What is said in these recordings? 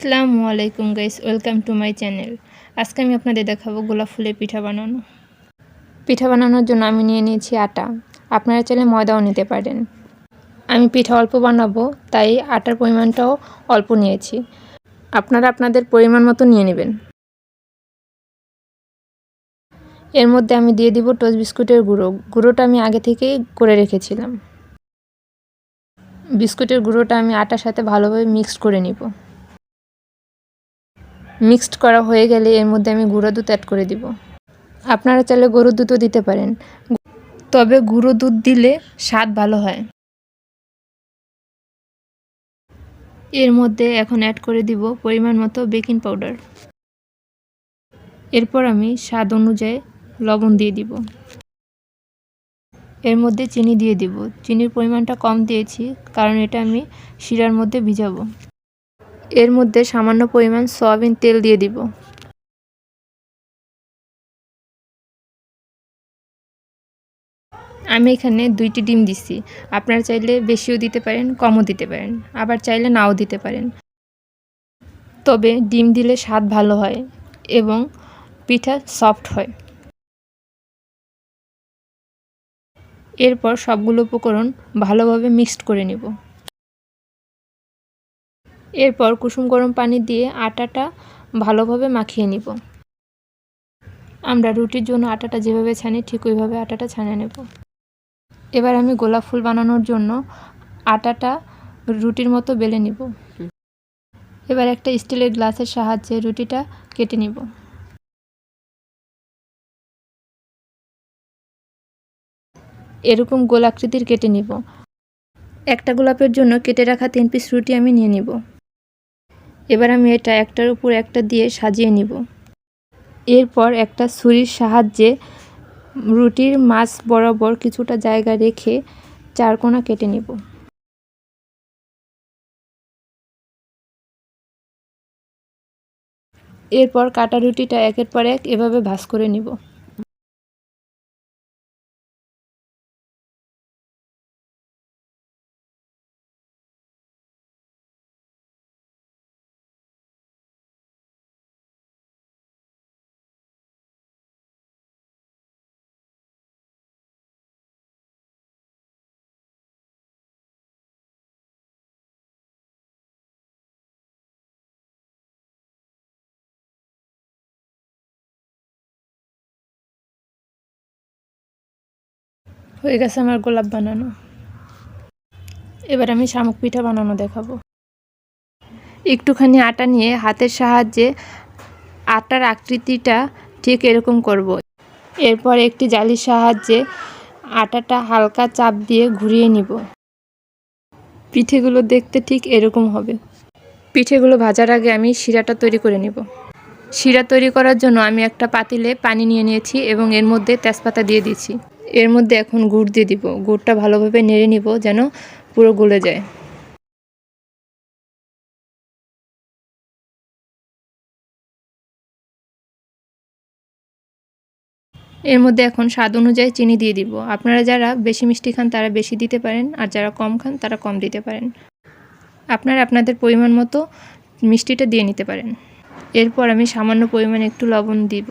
আসসালামু আলাইকুম guys, welcome to my channel. আজকে আমি আপনাদের দেখাবো গোলাপ ফুলের পিঠা বানানো। পিঠা বানানোর জন্য আমি নিয়ে নিয়েছি আটা। আপনারা চাইলে ময়দাও নিতে পারেন। আমি পিঠা অল্প বানাবো, তাই আটার পরিমাণটাও অল্প নিয়েছি। আপনারা আপনাদের পরিমাণ মতো নিয়ে নেবেন। এর মধ্যে আমি দিয়ে দিব টোস্ট বিস্কুটের গুঁড়োটা আমি আগে থেকেই করে রেখেছিলাম। বিস্কুটের গুঁড়োটা আমি আটার সাথে ভালোভাবে মিক্সড করে নিব। মিক্সড করা হয়ে গেলে এর মধ্যে আমি গুঁড়ো দুধ অ্যাড করে দিব। আপনারা চাইলে গরুর দুধও দিতে পারেন, তবে গুঁড়ো দুধ দিলে স্বাদ ভালো হয়। এর মধ্যে এখন অ্যাড করে দিব পরিমাণ মতো বেকিং পাউডার। এরপর আমি স্বাদ অনুযায়ী লবণ দিয়ে দিব। এর মধ্যে চিনি দিয়ে দিব। চিনির পরিমাণটা কম দিয়েছি, কারণ এটা আমি শিরার মধ্যে ভিজাবো। এর মধ্যে সামান্য পরিমাণ সয়াবিন তেল দিয়ে দিব। আমি এখানে 2টি ডিম দিছি। আপনারা চাইলে বেশিও দিতে পারেন, কমও দিতে পারেন, আবার চাইলে নাও দিতে পারেন। তবে ডিম দিলে স্বাদ ভালো হয় এবং পিঠা সফট হয়। এরপর সবগুলো উপকরণ ভালোভাবে মিক্সড করে নেব। এরপর কুসুম গরম পানি দিয়ে আটাটা ভালোভাবে মাখিয়ে নিব। আমরা রুটির জন্য আটাটা যেভাবে ছানি ঠিক ওইভাবে আটাটা ছানিয়ে নেব। এবার আমি গোলাপ ফুল বানানোর জন্য আটাটা রুটির মতো বেলে নিব। এবার একটা স্টিলের গ্লাসের সাহায্যে রুটিটা কেটে নিব। এরকম গোল আকৃতির কেটে নিব। একটা গোলাপের জন্য কেটে রাখা 3 পিস রুটি আমি নিয়ে নিব। এবার আমি এটা একটার উপর একটা দিয়ে সাজিয়ে নিব। এরপর একটা ছুরির সাহায্যে রুটির মাঝ বরাবর কিছুটা জায়গা রেখে 4 কোণা কেটে নিব। এরপর কাটা রুটিটা একের পর এক এভাবে ভাঁজ করে নিব। হয়ে গেছে আমার গোলাপ বানানো। এবার আমি শামুক পিঠা বানানো দেখাবো। একটুখানি আটা নিয়ে হাতের সাহায্যে আটার আকৃতিটা ঠিক এরকম করব। এরপর একটি জালির সাহায্যে আটাটা হালকা চাপ দিয়ে ঘুরিয়ে নিব। পিঠেগুলো দেখতে ঠিক এরকম হবে। পিঠেগুলো ভাজার আগে আমি শিরাটা তৈরি করে নিব। শিরা তৈরি করার জন্য আমি একটা পাতিলে পানি নিয়ে নিয়েছি এবং এর মধ্যে তেজপাতা দিয়ে দিয়েছি। এর মধ্যে এখন গুড় দিয়ে দিব। গুড়টা ভালোভাবে নেড়ে নিব যেন পুরো গলে যায়। এর মধ্যে এখন স্বাদ অনুযায়ী চিনি দিয়ে দিব। আপনারা যারা বেশি মিষ্টি খান তারা বেশি দিতে পারেন, আর যারা কম খান তারা কম দিতে পারেন। আপনারা আপনাদের পরিমাণ মতো মিষ্টিটা দিয়ে নিতে পারেন। এরপর আমি সামান্য পরিমাণে একটু লবণ দিব।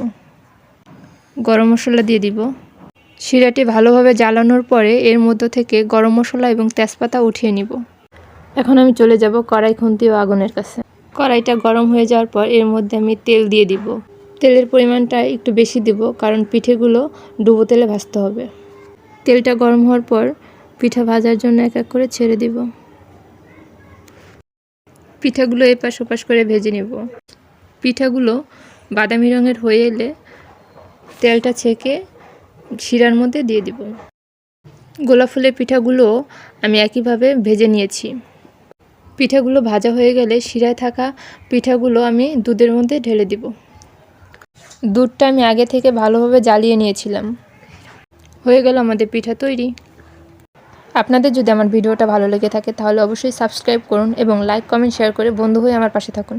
গরম মশলা দিয়ে দিব। শিরাটি ভালোভাবে জ্বালানোর পরে এর মধ্য থেকে গরম মশলা এবং তেজপাতা উঠিয়ে নিব। এখন আমি চলে যাব কড়াই খুন্তি ও আগুনের কাছে। কড়াইটা গরম হয়ে যাওয়ার পর এর মধ্যে আমি তেল দিয়ে দিব। তেলের পরিমাণটা একটু বেশি দিব, কারণ পিঠেগুলো ডুবো তেলে ভাজতে হবে। তেলটা গরম হওয়ার পর পিঠা ভাজার জন্য এক এক করে ছেড়ে দিব। পিঠাগুলো এপাশ ওপাশ করে ভেজে নেব। পিঠাগুলো বাদামি রঙের হয়ে এলে তেলটা ছেঁকে শিরার মধ্যে দিয়ে দিব। গোলাপ ফুলের পিঠাগুলো আমি একইভাবে ভেজে নিয়েছি। পিঠাগুলো ভাজা হয়ে গেলে শিরায় থাকা পিঠাগুলো আমি দুধের মধ্যে ঢেলে দিব। দুধটা আমি আগে থেকে ভালোভাবে জ্বালিয়ে নিয়েছিলাম। হয়ে গেল আমাদের পিঠা তৈরি। আপনাদের যদি আমার ভিডিওটা ভালো লেগে থাকে তাহলে অবশ্যই সাবস্ক্রাইব করুন এবং লাইক, কমেন্ট, শেয়ার করে বন্ধু হয়ে আমার পাশে থাকুন।